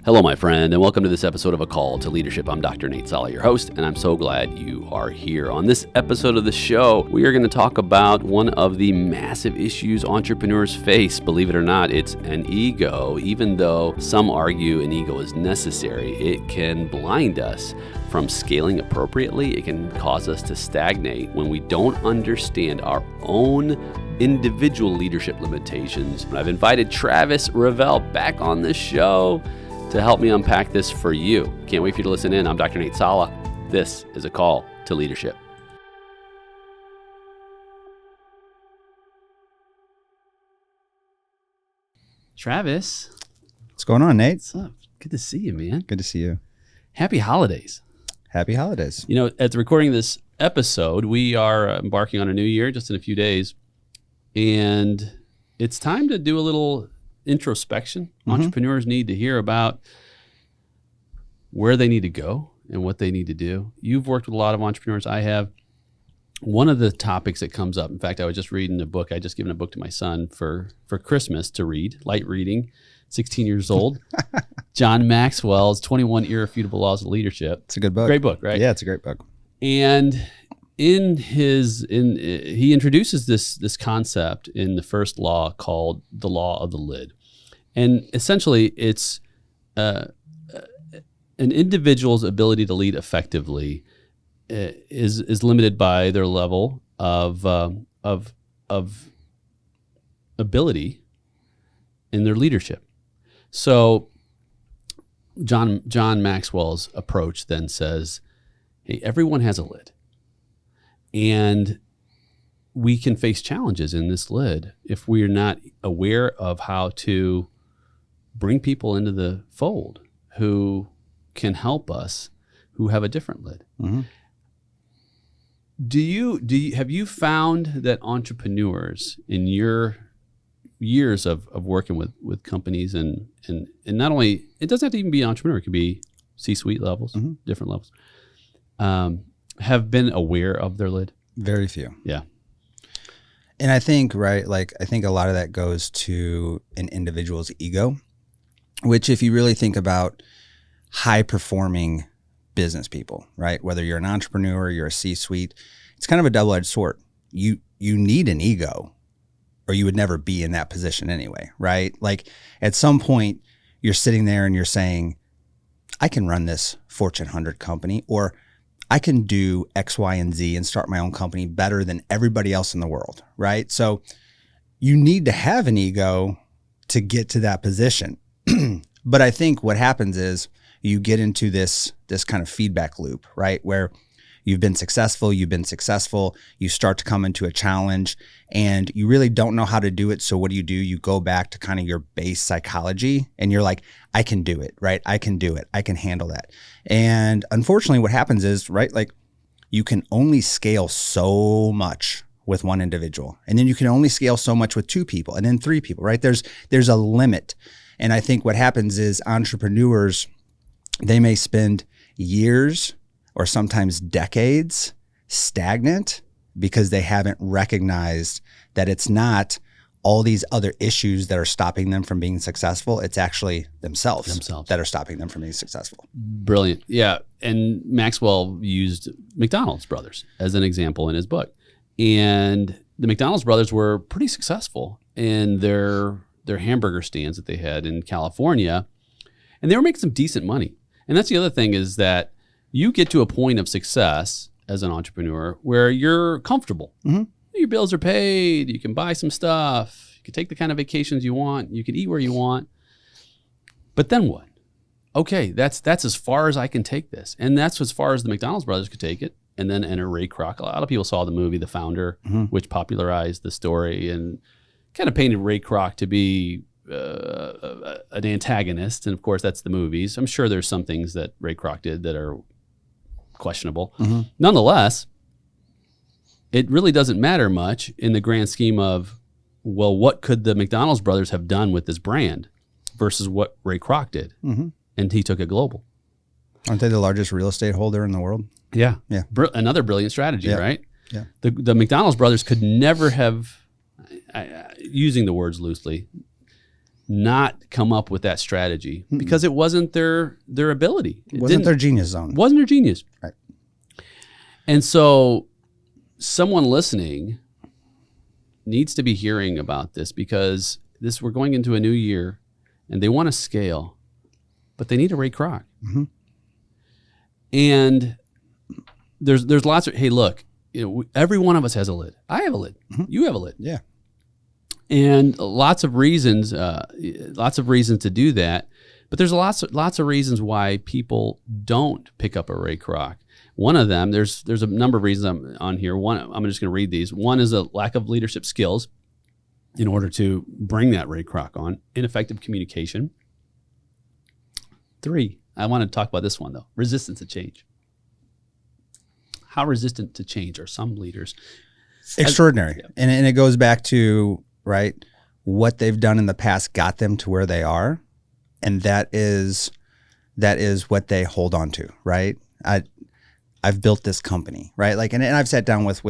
Hello, my friend, and welcome to this episode of A Call to Leadership. I'm Dr. Nate Sala, your host, and I'm so glad you are here. On this episode of the show, we are going to talk about one of the massive issues entrepreneurs face. Believe it or not, it's an ego. Even though some argue an ego is necessary, it can blind us from scaling appropriately. It can cause us to stagnate when we don't understand our own individual leadership limitations. I've invited Travis Revelle back on the show to help me unpack this for you. Can't wait for you to listen in. I'm Dr. Nate Sala. This is A Call to Leadership. Travis. What's going on, Nate? What's up? Good to see you, man. Good to see you. Happy holidays. Happy holidays. You know, at the recording of this episode, we are embarking on a new year just in a few days. And it's time to do a little introspection. Entrepreneurs need to hear about where they need to go and what they need to do. You've worked with a lot of entrepreneurs. I have. One of the topics that comes up, in fact, I was just reading a book. I just given a book to my son for Christmas to read, light reading, 16 years old. John Maxwell's 21 Irrefutable Laws of Leadership. It's a good book. Great book, right? Yeah, it's a great book. And he introduces this concept in the first law called the law of the lid. And essentially it's an individual's ability to lead effectively is limited by their level of ability in their leadership. So John Maxwell's approach then says, hey, everyone has a lid. And we can face challenges in this lid if we're not aware of how to bring people into the fold who can help us, who have a different lid. Mm-hmm. Have you found that entrepreneurs in your years of working with companies and not only, it doesn't have to even be an entrepreneur, it could be C-suite levels, different levels, have been aware of their lid? Very few. Yeah. And I think, right, I think a lot of that goes to an individual's ego, which if you really think about high performing business people, right, whether you're an entrepreneur, you're a C-suite, it's kind of a double-edged sword. You need an ego or you would never be in that position anyway, right? Like at some point you're sitting there and you're saying, I can run this Fortune 100 company, or I can do X, Y, and Z and start my own company better than everybody else in the world, right? So you need to have an ego to get to that position. But I think what happens is you get into this kind of feedback loop, right? Where you've been successful, you start to come into a challenge and you really don't know how to do it. So what do? You go back to kind of your base psychology and you're like, I can do it, right? I can do it. I can handle that. And unfortunately what happens is, right, like you can only scale so much with one individual, and then you can only scale so much with two people and then three people, right? There's a limit. And I think what happens is entrepreneurs, they may spend years or sometimes decades stagnant because they haven't recognized that it's not all these other issues that are stopping them from being successful. It's actually themselves that are stopping them from being successful. Brilliant. Yeah. And Maxwell used McDonald's brothers as an example in his book. And the McDonald's brothers were pretty successful in their hamburger stands that they had in California. And they were making some decent money. And that's the other thing, is that you get to a point of success as an entrepreneur where you're comfortable. Mm-hmm. Your bills are paid. You can buy some stuff. You can take the kind of vacations you want. You can eat where you want. But then what? Okay, that's as far as I can take this. And that's as far as the McDonald's brothers could take it. And then enter Ray Kroc. A lot of people saw the movie The Founder, which popularized the story and kind of painted Ray Kroc to be an antagonist. And of course, that's the movies. I'm sure there's some things that Ray Kroc did that are questionable. Nonetheless, it really doesn't matter much in the grand scheme of, well, what could the McDonald's brothers have done with this brand versus what Ray Kroc did? And he took it global. Aren't they the largest real estate holder in the world? Yeah. Yeah. Another brilliant strategy, right? Yeah. The McDonald's brothers could never have, using the words loosely, not come up with that strategy because it wasn't their ability. It wasn't their genius zone. Wasn't their genius. Right. And so someone listening needs to be hearing about this because we're going into a new year and they want to scale, but they need a Ray Kroc. Mm-hmm. And there's lots of, hey, look, every one of us has a lid. I have a lid. Mm-hmm. You have a lid. Yeah. And lots of reasons to do that. But there's lots of reasons why people don't pick up a Ray Kroc. One of them, there's a number of reasons on here. One, I'm just going to read these. One is a lack of leadership skills in order to bring that Ray Kroc on. Ineffective communication. 3, I want to talk about this one though. Resistance to change. How resistant to change are some leaders? Extraordinary. And it goes back to, right, what they've done in the past got them to where they are. And that is what they hold on to, right? I've built this company, right? Like, and I've sat down with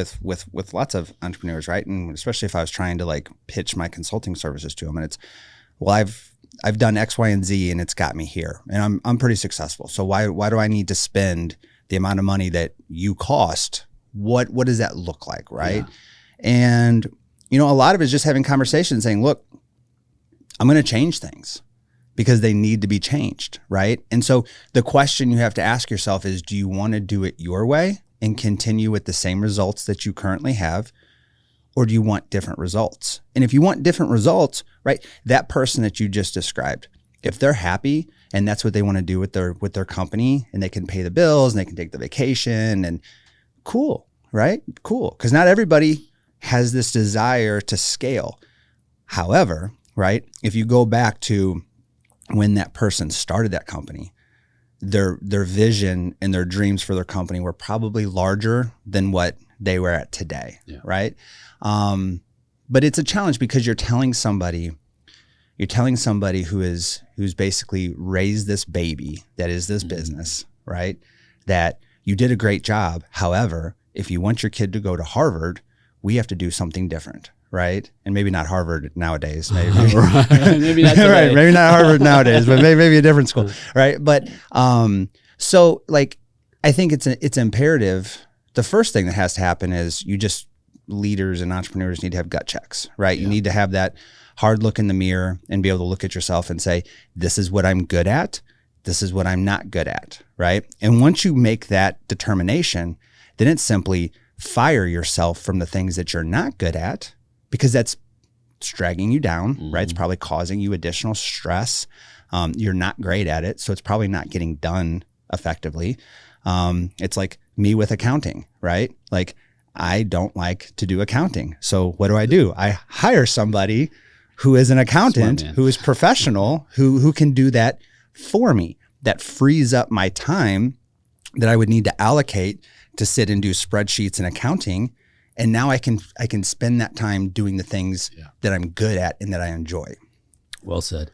lots of entrepreneurs, right? And especially if I was trying to like pitch my consulting services to them, and it's, well, I've done X, Y, and Z, and it's got me here, and I'm pretty successful. So why do I need to spend the amount of money that you cost? What does that look like, right? Yeah. And a lot of it is just having conversations, saying, look, I'm going to change things because they need to be changed, right? And so the question you have to ask yourself is, do you want to do it your way and continue with the same results that you currently have? Or do you want different results? And if you want different results, right, that person that you just described, if they're happy and that's what they want to do with their company, and they can pay the bills and they can take the vacation, and cool, right? Cool. Because not everybody has this desire to scale. However, right, if you go back to when that person started that company, their vision and their dreams for their company were probably larger than what they were at today, right? But it's a challenge because you're telling somebody who's basically raised this baby that is this business, right? That you did a great job. However, if you want your kid to go to Harvard, we have to do something different, right? And maybe not Harvard nowadays, maybe. Right. Maybe not today. Right, maybe not Harvard nowadays, but maybe a different school, right? But so like, I think it's imperative. The first thing that has to happen is leaders and entrepreneurs need to have gut checks, right? Yeah. You need to have that hard look in the mirror and be able to look at yourself and say, this is what I'm good at. This is what I'm not good at, right? And once you make that determination, then it's simply fire yourself from the things that you're not good at, because that's dragging you down, right? It's probably causing you additional stress. You're not great at it, so it's probably not getting done effectively. It's like me with accounting, right? Like, I don't like to do accounting. So what do? I hire somebody who is an accountant, who is professional, who can do that for me. That frees up my time that I would need to allocate to sit and do spreadsheets and accounting. And now I can spend that time doing the things that I'm good at and that I enjoy. Well said.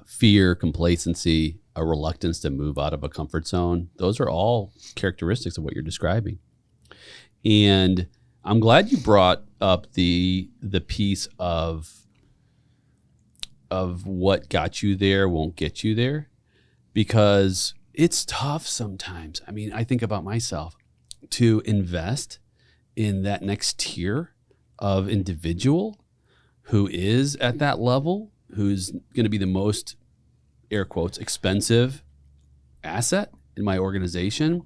Fear, complacency, a reluctance to move out of a comfort zone. Those are all characteristics of what you're describing. And I'm glad you brought up the piece of what got you there won't get you there, because it's tough sometimes. I mean, I think about myself to invest in that next tier of individual who is at that level, who's going to be the most, air quotes, expensive asset in my organization.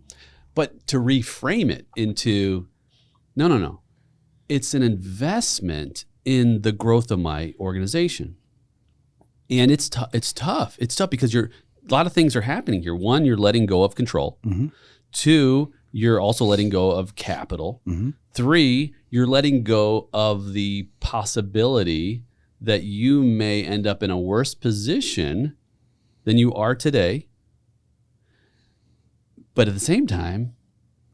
But to reframe it into, no. It's an investment in the growth of my organization. And it's tough. It's tough because a lot of things are happening here. One, you're letting go of control. Mm-hmm. 2, you're also letting go of capital. Mm-hmm. 3, you're letting go of the possibility that you may end up in a worse position than you are today. But at the same time,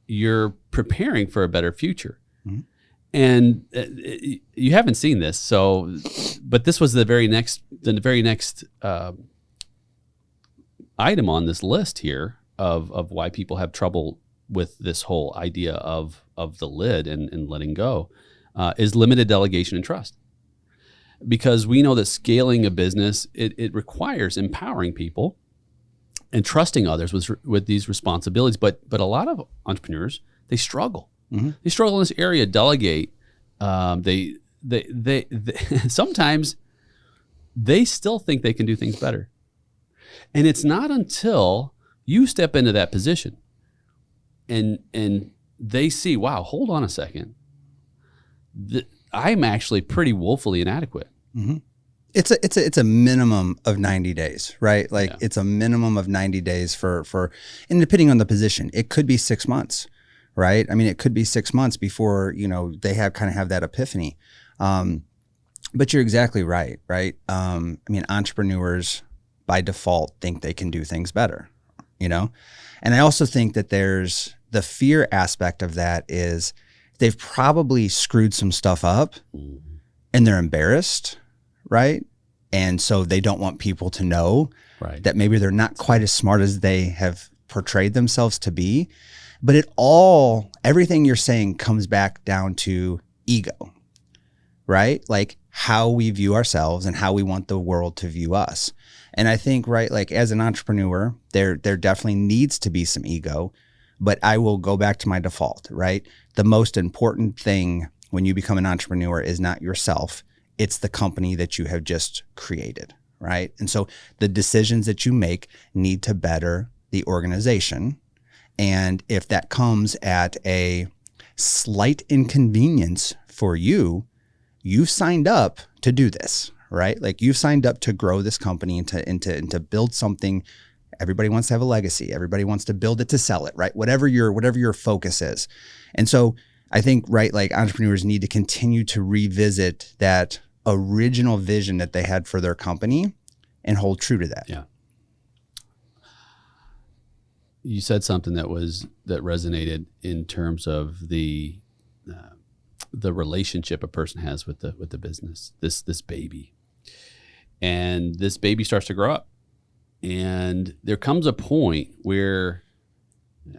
you're preparing for a better future. Mm-hmm. And you haven't seen this, but this was the very next item on this list here of why people have trouble with this whole idea of the lid and letting go, is limited delegation and trust. because we know that scaling a business, it requires empowering people and trusting others with these responsibilities. But a lot of entrepreneurs, they struggle. Mm-hmm. They struggle in this area. Delegate. They sometimes they still think they can do things better, and it's not until you step into that position and they see, wow, hold on a second, I'm actually pretty woefully inadequate. Mm-hmm. It's a minimum of 90 days, right? Like it's a minimum of 90 days for, and depending on the position, it could be 6 months, right? I mean, it could be 6 months before, they have that epiphany. But you're exactly right? I mean, entrepreneurs by default think they can do things better, And I also think that there's the fear aspect of that is they've probably screwed some stuff up and they're embarrassed, right? And so they don't want people to know that maybe they're not quite as smart as they have portrayed themselves to be. But everything you're saying comes back down to ego, right? Like how we view ourselves and how we want the world to view us. And I think, like as an entrepreneur, there definitely needs to be some ego, but I will go back to my default, right? The most important thing when you become an entrepreneur is not yourself. It's the company that you have just created, right? And so the decisions that you make need to better the organization. And if that comes at a slight inconvenience for you, you've signed up to do this, right? Like you've signed up to grow this company and to build something. Everybody wants to have a legacy. Everybody wants to build it to sell it, right? Whatever your focus is. And so I think, like entrepreneurs need to continue to revisit that original vision that they had for their company and hold true to that. Yeah. You said something that resonated in terms of the relationship a person has with the business, this baby. And this baby starts to grow up. And there comes a point where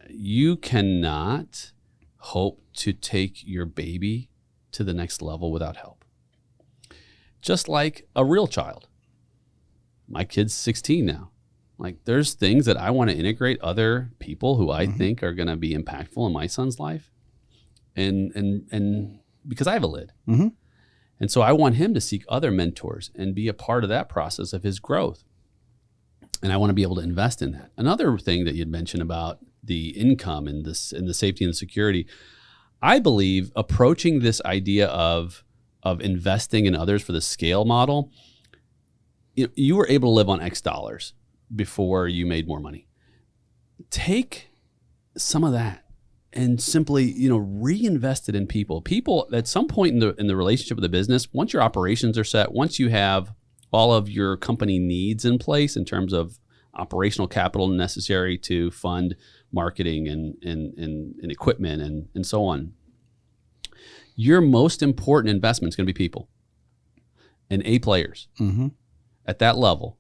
you cannot hope to take your baby to the next level without help. Just like a real child. My kid's 16 now. Like there's things that I want to integrate other people who I think are going to be impactful in my son's life. And because I have a lid. Mm-hmm. And so I want him to seek other mentors and be a part of that process of his growth. And I want to be able to invest in that. Another thing that you'd mentioned about the income and the safety and the security, I believe approaching this idea of investing in others for the scale model, you were able to live on X dollars before you made more money. Take some of that and simply, reinvest it in people. People at some point in the relationship with the business, once your operations are set, once you have all of your company needs in place in terms of operational capital necessary to fund marketing and equipment and so on, your most important investment is going to be people and A players at that level.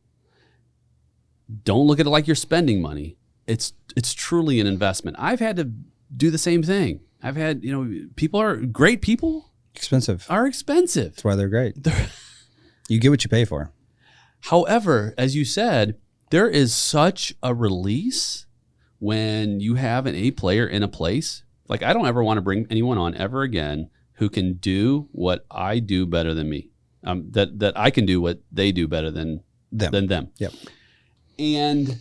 Don't look at it like you're spending money. It's truly an investment. I've had to do the same thing. I've had, great people. Are expensive. That's why they're great. You get what you pay for. However, as you said, there is such a release when you have an A player in a place. Like I don't ever want to bring anyone on ever again who can do what I do better than me. That I can do what they do better than them. Yep. And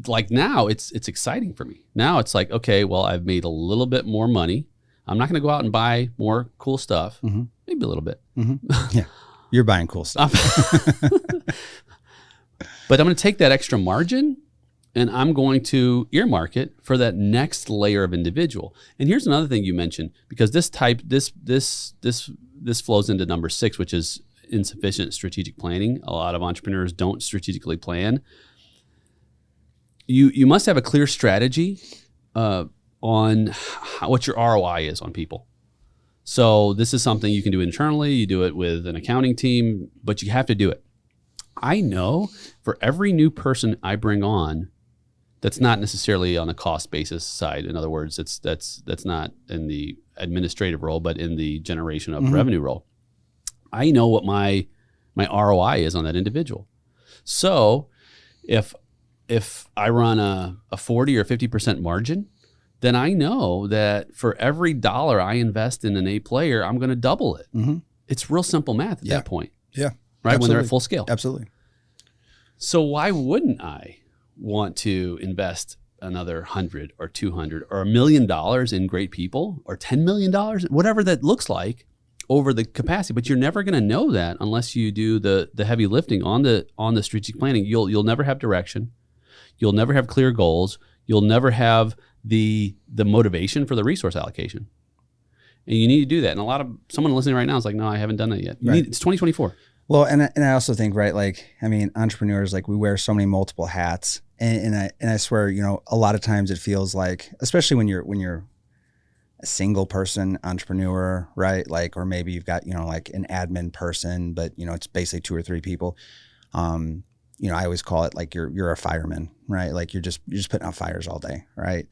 like now it's exciting for me. Now it's like, okay, well, I've made a little bit more money. I'm not going to go out and buy more cool stuff. Mm-hmm. Maybe a little bit. Mm-hmm. Yeah. You're buying cool stuff. But I'm going to take that extra margin and I'm going to earmark it for that next layer of individual. And here's another thing you mentioned, because this flows into number 6, which is insufficient strategic planning. A lot of entrepreneurs don't strategically plan. You must have a clear strategy on what your ROI is on people. So this is something you can do internally. You do it with an accounting team, but you have to do it. I know for every new person I bring on, That's not necessarily on a cost basis side. In other words, that's not in the administrative role, but in the generation of revenue role. I know what my ROI is on that individual. So if I run a 40 or 50% margin, then I know that for every dollar I invest in an A player, I'm going to double it. It's real simple math at that point. Yeah. Right. Absolutely. When they're at full scale. Absolutely. So why wouldn't I want to invest another 100 or 200 or $1 million in great people or $10 million, whatever that looks like over the capacity? But you're never going to know that unless you do the heavy lifting on the strategic planning. You'll never have direction. You'll never have clear goals. You'll never have the motivation for the resource allocation. And you need to do that. And someone listening right now is like, no, I haven't done that yet. It's 2024. Well, and I also think, right, like, I mean, entrepreneurs, like, we wear so many multiple hats, and I swear, you know, a lot of times it feels like, especially when you're a single person entrepreneur, right, like, or maybe you've got, you know, like an admin person, but, you know, it's basically 2 or 3 people. You know, I always call it like you're a fireman, right? Like you're just putting out fires all day, right?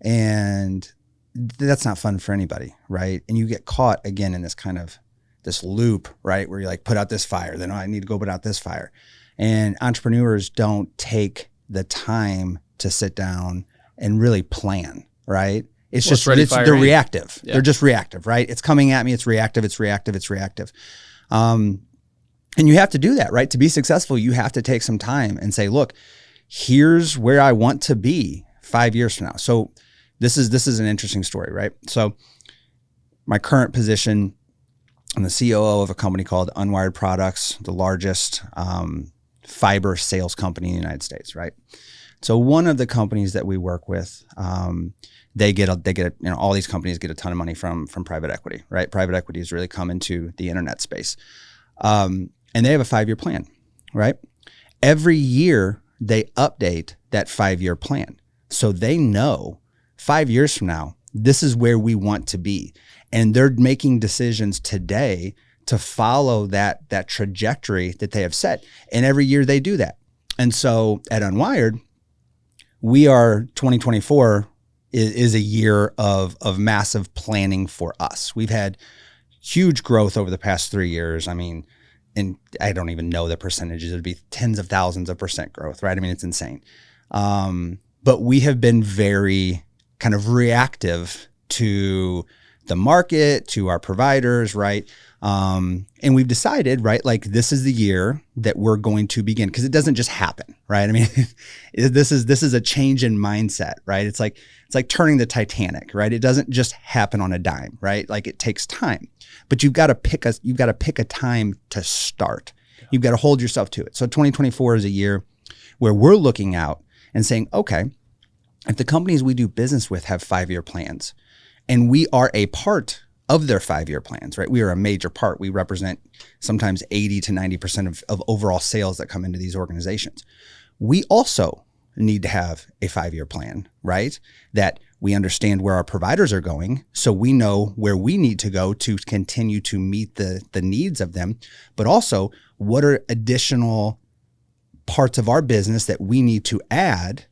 And that's not fun for anybody, right? And you get caught again in this kind of this loop, right? Where you like put out this fire, then I need to go put out this fire. And entrepreneurs don't take the time to sit down and really plan, right? It's they're reactive. Yeah. They're just reactive, right? It's coming at me. It's reactive. And you have to do that, right? To be successful, you have to take some time and say, look, here's where I want to be 5 years from now. So this is an interesting story, right? So my current position, I'm the COO of a company called Unwired Products, the largest fiber sales company in the United States, right? So one of the companies that we work with, they get you know, all these companies get a ton of money from private equity, right? Private equity has really come into the internet space. And they have a 5-year plan, right? Every year they update that 5-year plan. So they know 5 years from now, this is where we want to be. And they're making decisions today to follow that trajectory that they have set. And every year they do that. And so at Unwired, 2024 is a year of massive planning for us. We've had huge growth over the past 3 years. I mean, and I don't even know the percentages. It'd be tens of thousands of % growth, right? I mean, it's insane. But we have been very kind of reactive to the market, to our providers, right? And we've decided, right, like this is the year that we're going to begin, because it doesn't just happen, right? I mean, this is a change in mindset, right? It's like turning the Titanic, right? It doesn't just happen on a dime, right? Like it takes time, but you've got to pick a time to start. You've got to hold yourself to it. So 2024 is a year where we're looking out and saying, okay, if the companies we do business with have 5-year plans and we are a part of their 5-year plans, right? We are a major part. We represent sometimes 80 to 90% of overall sales that come into these organizations. We also need to have a 5-year plan, right? That we understand where our providers are going, so we know where we need to go to continue to meet the needs of them, but also what are additional parts of our business that we need to add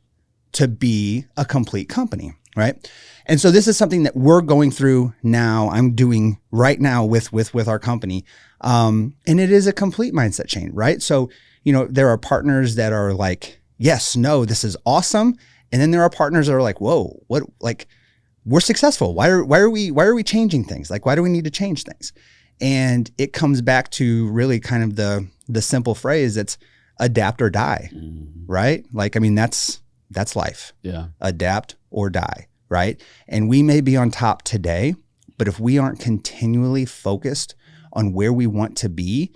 to be a complete company, right? And so this is something that we're going through now. I'm doing right now with our company. And it is a complete mindset change, right? So, you know, there are partners that are like, yes, no, this is awesome. And then there are partners that are like, whoa, what, like, we're successful. Why are we changing things? Like, why do we need to change things? And it comes back to really kind of the simple phrase, it's adapt or die, right? Like, I mean, that's life. Yeah. Adapt or die, right? And we may be on top today, but if we aren't continually focused on where we want to be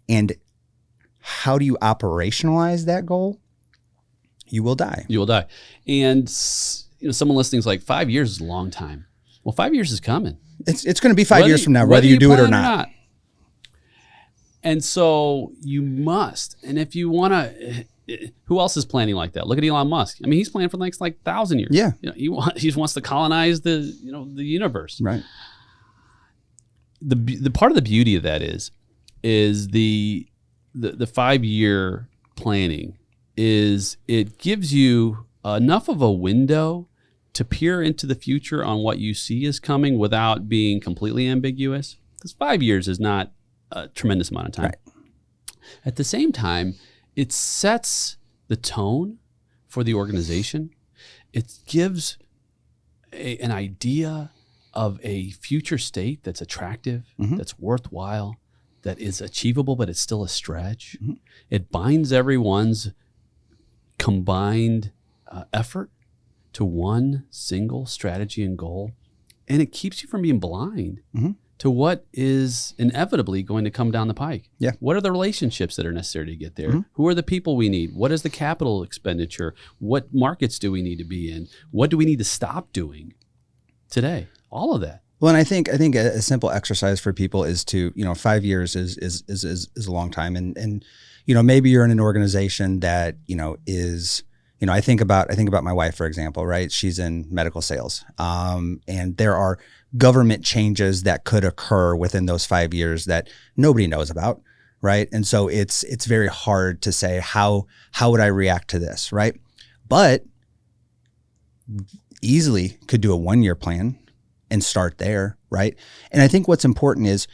and how do you operationalize that goal, you will die. You will die. And you know, someone listening is like, 5 years is a long time. Well, 5 years is coming. It's going to be 5 years from now, whether you do it or not. And so you must. And if you want to, who else is planning like that? Look at Elon Musk. I mean, he's planning for the next like 1,000 years. Yeah. You know, he wants to colonize the universe. Right. The part of the beauty of that is the 5-year planning is it gives you enough of a window to peer into the future on what you see is coming without being completely ambiguous. Because 5 years is not a tremendous amount of time. Right. At the same time, it sets the tone for the organization. It gives an idea of a future state that's attractive, that's worthwhile, that is achievable, but it's still a stretch. It binds everyone's combined effort to one single strategy and goal, and it keeps you from being blind to what is inevitably going to come down the pike. Yeah. What are the relationships that are necessary to get there? Who are the people we need? What is the capital expenditure? What markets do we need to be in? What do we need to stop doing today? All of that. Well, and I think a simple exercise for people is to, 5 years is a long time. And maybe you're in an organization that, is, I think about my wife, for example, right? She's in medical sales. And there are government changes that could occur within those 5 years that nobody knows about, right? And so it's very hard to say, how would I react to this, right? But easily could do a 1-year plan and start there, right? And I think what's important is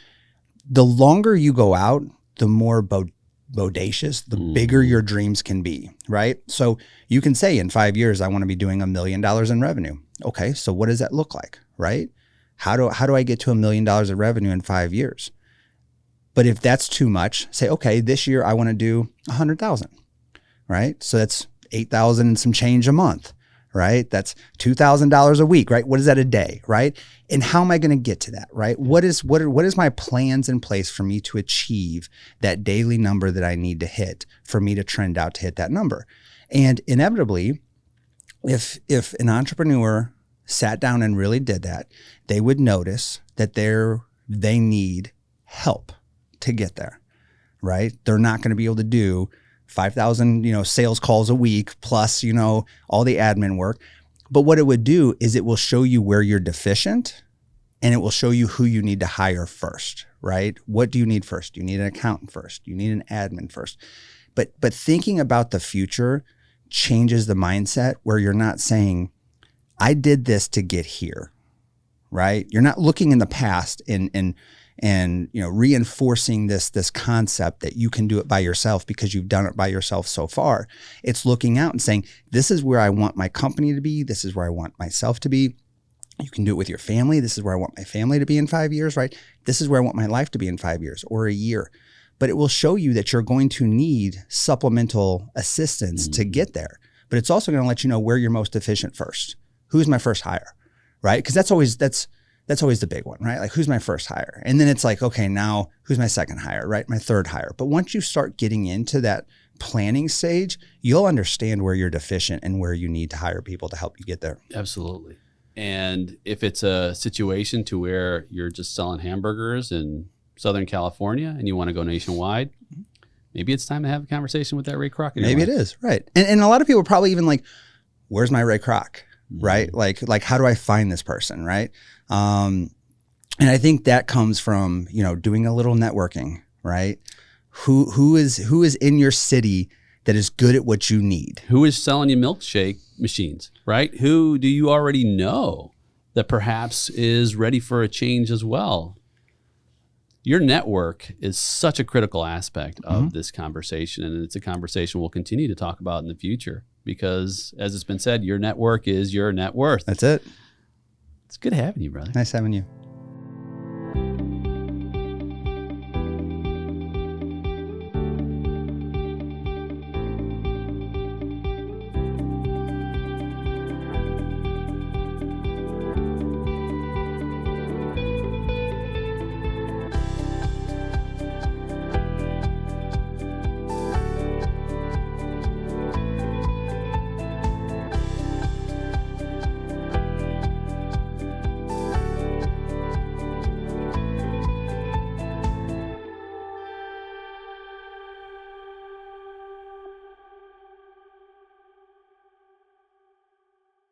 the longer you go out, the more bodacious, the bigger your dreams can be, right? So you can say in 5 years, I want to be doing $1 million in revenue. Okay, so what does that look like, right? How do I get to $1 million of revenue in 5 years? But if that's too much, say, okay, this year I want to do 100,000, right? So that's 8,000 and some change a month, right? That's $2,000 a week, right? What is that a day, right? And how am I going to get to that, right? What is my plans in place for me to achieve that daily number that I need to hit for me to trend out to hit that number? And inevitably, if an entrepreneur sat down and really did that, they would notice that they need help to get there, right? They're not going to be able to do 5,000, sales calls a week plus, all the admin work. But what it would do is it will show you where you're deficient and it will show you who you need to hire first, right? What do you need first? You need an accountant first. You need an admin first. But thinking about the future changes the mindset where you're not saying, I did this to get here, right? You're not looking in the past and reinforcing this concept that you can do it by yourself because you've done it by yourself so far. It's looking out and saying, this is where I want my company to be. This is where I want myself to be. You can do it with your family. This is where I want my family to be in 5 years, right? This is where I want my life to be in 5 years or a year. But it will show you that you're going to need supplemental assistance to get there. But it's also going to let you know where you're most efficient first. Who's my first hire, right? Because that's always the big one, right? Like, who's my first hire? And then it's like, okay, now who's my second hire, right? My third hire. But once you start getting into that planning stage, you'll understand where you're deficient and where you need to hire people to help you get there. Absolutely. And if it's a situation to where you're just selling hamburgers in Southern California and you want to go nationwide, maybe it's time to have a conversation with that Ray Kroc. Maybe it is, right. And a lot of people are probably even like, where's my Ray Kroc? Right? Like how do I find this person? Right. And I think that comes from, doing a little networking, right? Who is in your city that is good at what you need? Who is selling you milkshake machines, right? Who do you already know that perhaps is ready for a change as well? Your network is such a critical aspect of this conversation, and it's a conversation we'll continue to talk about in the future because, as it's been said, your network is your net worth. That's it. It's good having you, brother. Nice having you.